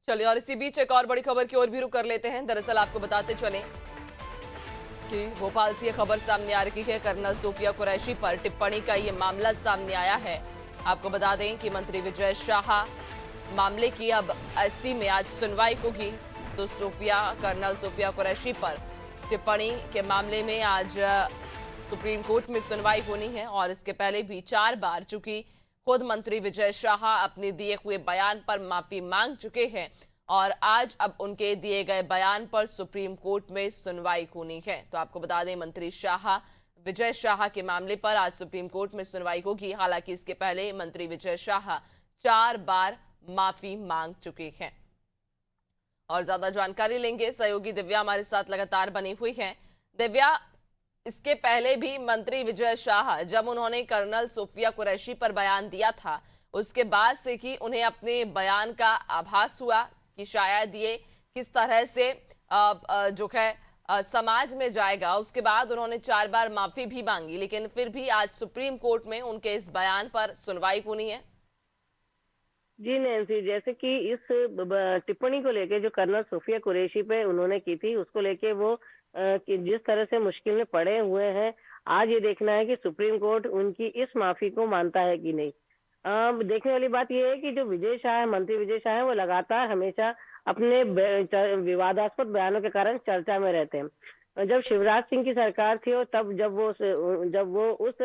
चलिए और इसी बीच एक और बड़ी खबर की ओर भी रुख कर लेते हैं। दरअसल आपको बताते चलें कि भोपाल से यह खबर सामने आ रही है, कर्नल सोफिया कुरैशी पर टिप्पणी का ये मामला सामने आया है। आपको बता दें कि मंत्री विजय शाह मामले की अब एससी में आज सुनवाई होगी। तो कर्नल सोफिया कुरैशी पर टिप्पणी के मामले में आज सुप्रीम कोर्ट में सुनवाई होनी है और इसके पहले भी 4 बार चूंकि खुद मंत्री विजय शाह अपने दिए हुए बयान पर माफी मांग चुके हैं और आज अब उनके दिए गए बयान पर सुप्रीम कोर्ट में सुनवाई होनी है। तो आपको बता दें मंत्री विजय शाह के मामले पर आज सुप्रीम कोर्ट में सुनवाई होगी। हालांकि इसके पहले मंत्री विजय शाह 4 बार माफी मांग चुके हैं। और ज्यादा जानकारी लेंगे, सहयोगी दिव्या हमारे साथ लगातार बनी हुई है। दिव्या, इसके पहले भी मंत्री विजय शाह जब उन्होंने कर्नल सोफिया कुरैशी पर बयान दिया था, उसके बाद से ही उन्हें अपने बयान का आभास हुआ कि शायद ये किस तरह से जो है समाज में जाएगा। उसके बाद उन्होंने 4 बार माफी भी मांगी, लेकिन फिर भी आज सुप्रीम कोर्ट में उनके इस बयान पर सुनवाई होनी है। जी नैन्सी, जैसे कि इस टिप्पणी को लेके जो कर्नल सोफिया कुरैशी पे उन्होंने की थी, उसको लेके वो कि जिस तरह से मुश्किल में पड़े हुए हैं, आज ये देखना है कि सुप्रीम कोर्ट उनकी इस माफी को मानता है कि नहीं। देखने वाली बात यह है कि जो विजय शाह है, मंत्री विजय शाह है, वो लगातार हमेशा अपने विवादास्पद बयानों के कारण चर्चा में रहते हैं। जब शिवराज सिंह की सरकार थी और तब जब वो उस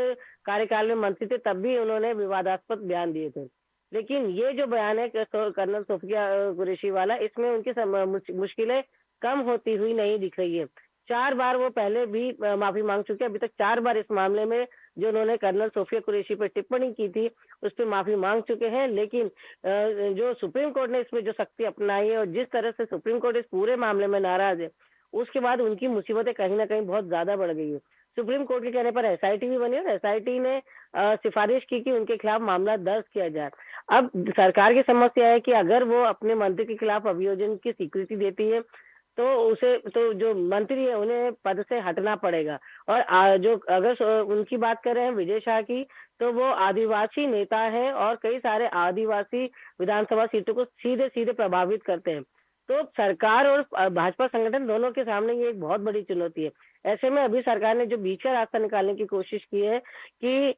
कार्यकाल में मंत्री थे, तब भी उन्होंने विवादास्पद बयान दिए थे। लेकिन ये जो बयान है कर्नल सोफिया कुरैशी वाला, इसमें उनकी मुश्किलें कम होती हुई नहीं दिख रही है। 4 बार वो पहले भी माफी मांग चुके हैं। अभी तक 4 बार इस मामले में जो उन्होंने कर्नल सोफिया कुरैशी पर टिप्पणी की थी, उस पर माफी मांग चुके हैं। लेकिन जो सुप्रीम कोर्ट ने इसमें जो सख्ती अपनाई है और जिस तरह से सुप्रीम कोर्ट इस पूरे मामले में नाराज है, उसके बाद उनकी मुसीबतें कहीं ना कहीं बहुत ज्यादा बढ़ गई है। सुप्रीम कोर्ट के कहने पर एसआईटी भी बनी और एसआईटी ने सिफारिश की कि उनके खिलाफ मामला दर्ज किया जाए। अब सरकार की समस्या है कि अगर वो अपने मंत्री के खिलाफ अभियोजन की स्वीकृति देती है, तो जो मंत्री है उन्हें पद से हटना पड़ेगा। और जो अगर उनकी बात कर रहे हैं विजय शाह की, तो वो आदिवासी नेता है और कई सारे आदिवासी विधानसभा सीटों को सीधे सीधे प्रभावित करते हैं। तो सरकार और भाजपा संगठन दोनों के सामने ये एक बहुत बड़ी चुनौती है। ऐसे में अभी सरकार ने जो बीच का रास्ता निकालने की कोशिश की है कि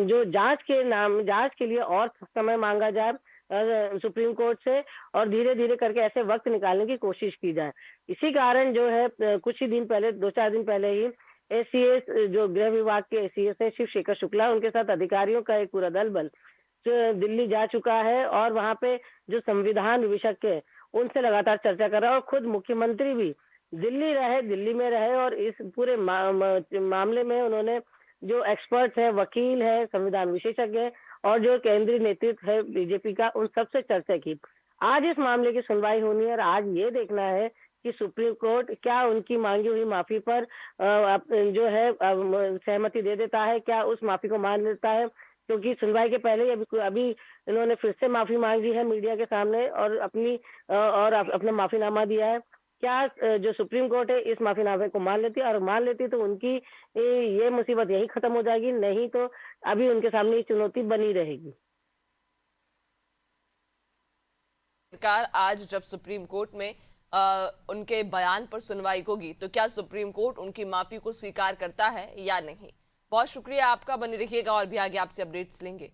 जो जांच के लिए और समय मांगा जाए सुप्रीम कोर्ट से, और धीरे धीरे करके ऐसे वक्त निकालने की कोशिश की जाए। इसी कारण जो है कुछ ही दिन पहले, 2-4 दिन पहले ही एसीएस, जो गृह विभाग के एसीएस है शिव शेखर शुक्ला, उनके साथ अधिकारियों का एक पूरा दल बल दिल्ली जा चुका है और वहां पे जो संविधान विशेषज्ञ है उनसे लगातार चर्चा कर रहा है। और खुद मुख्यमंत्री भी दिल्ली में रहे और इस पूरे मामले में उन्होंने जो एक्सपर्ट है, वकील है, संविधान विशेषज्ञ है और जो केंद्रीय नेतृत्व है बीजेपी का, उन सबसे चर्चा की। आज इस मामले की सुनवाई होनी है और आज ये देखना है कि सुप्रीम कोर्ट क्या उनकी मांगी हुई माफी पर जो है सहमति दे देता है, क्या उस माफी को मान लेता है। क्योंकि सुनवाई के पहले ही अभी इन्होंने फिर से माफी मांगी है मीडिया के सामने और अपना माफीनामा दिया है। क्या जो सुप्रीम कोर्ट है इस माफीनामे को मान लेती है, और मान लेती तो उनकी ये मुसीबत यही खत्म हो जाएगी, नहीं तो अभी उनके सामने ये चुनौती बनी रहेगी। सरकार आज जब सुप्रीम कोर्ट में उनके बयान पर सुनवाई होगी, तो क्या सुप्रीम कोर्ट उनकी माफी को स्वीकार करता है या नहीं? बहुत शुक्रिया आपका, बने रहिएगा और भी आगे आपसे अपडेट्स लेंगे।